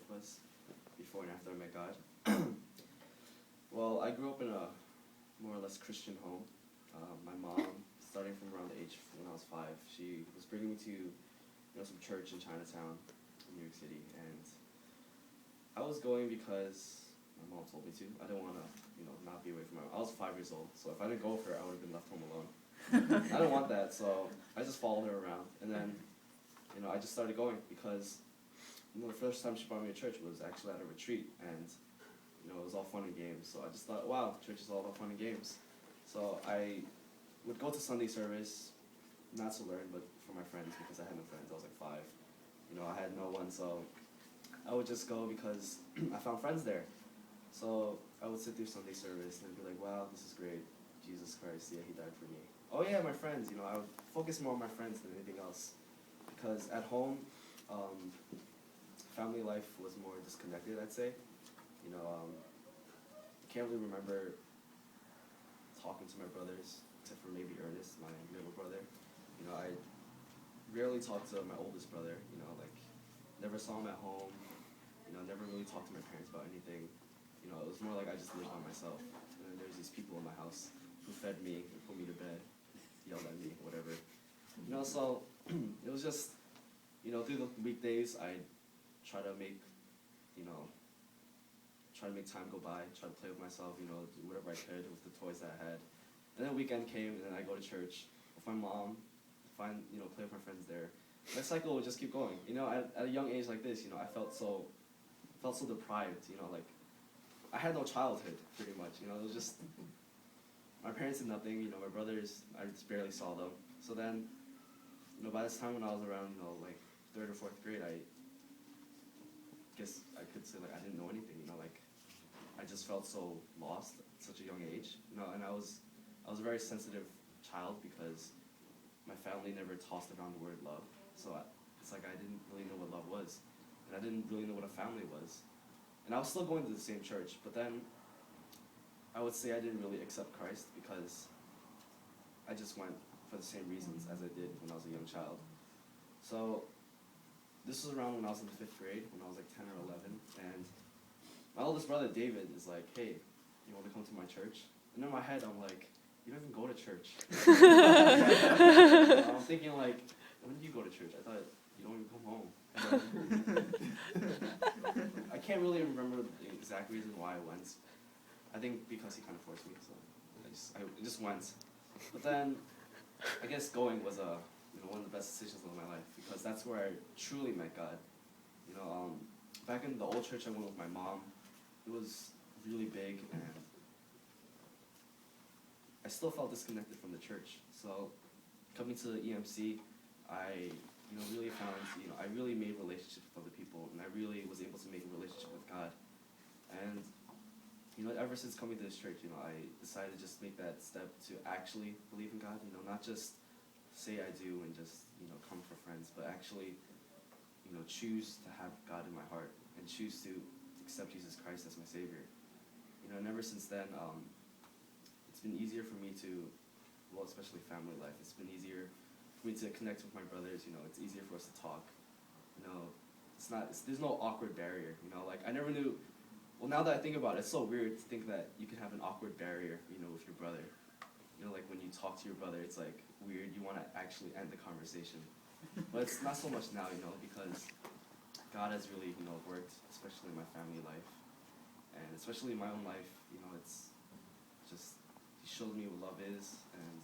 was before and after I met God. Well, I grew up in a more or less Christian home. My mom, starting from around the age when I was 5, she was bringing me to some church in Chinatown in New York City, and I was going because my mom told me to. I didn't want to not be away from I was 5 years old, so if I didn't go with her, I would have been left home alone. I didn't want that, so I just followed her around, and then I just started going because the first time she brought me to church was actually at a retreat, and it was all fun and games. So I just thought, wow, church is all about fun and games. So I would go to Sunday service, not to learn, but for my friends, because I had no friends. I was like 5. I had no one, so I would just go because I found friends there. So I would sit through Sunday service and be like, wow, this is great. Jesus Christ, yeah, he died for me. Oh yeah, my friends, I would focus more on my friends than anything else. Because at home, family life was more disconnected, I'd say. I can't really remember talking to my brothers, except for maybe Ernest, my middle brother. I rarely talked to my oldest brother, never saw him at home, never really talked to my parents about anything. It was more like I just lived by myself. And then there's these people in my house who fed me, and put me to bed, yelled at me, whatever. So it was just, through the weekdays, I'd try to make time go by, try to play with myself, do whatever I could with the toys that I had. And then weekend came, and then I go to church with my mom, play with my friends there. My cycle would just keep going. At a young age like this, I felt so deprived, I had no childhood, pretty much. It was just, my parents did nothing, my brothers, I just barely saw them. So then, by this time when I was around, 3rd or 4th grade, I guess I could say, I didn't know anything, I just felt so lost at such a young age, and I was a very sensitive child because my family never tossed around the word love, so it's like I didn't really know what love was, and I didn't really know what a family was, and I was still going to the same church, but then I would say I didn't really accept Christ because I just went for the same reasons as I did when I was a young child. So this was around when I was in the 5th grade, when I was 10 or 11, and my oldest brother, David, is like, hey, you want to come to my church? And in my head, I'm like, you don't even go to church. I'm thinking, when do you go to church? I thought, you don't even come home. I can't really remember the exact reason why I went. I think because he kind of forced me, so I just went. But then, I guess going was one of the best decisions of my life, because that's where I truly met God. Back in the old church I went with my mom, it was really big, and I still felt disconnected from the church. So coming to the EMC, I really found, I really made relationships with other people, and I really was able to make a relationship with God. And ever since coming to this church, I decided to just make that step to actually believe in God, not just say I do and just, come for friends, but actually, choose to have God in my heart and choose to accept Jesus Christ as my Savior. And ever since then, it's been easier for me to, well, especially family life, it's been easier for me to connect with my brothers, it's easier for us to talk. There's no awkward barrier, I never knew, well, now that I think about it, it's so weird to think that you can have an awkward barrier, with your brother. When you talk to your brother, it's weird, you want to actually end the conversation. But it's not so much now, because God has really, worked, especially in my family life, and especially in my own life, it's just, he showed me what love is, and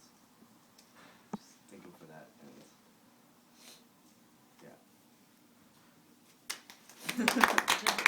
just thank him for that, and yeah.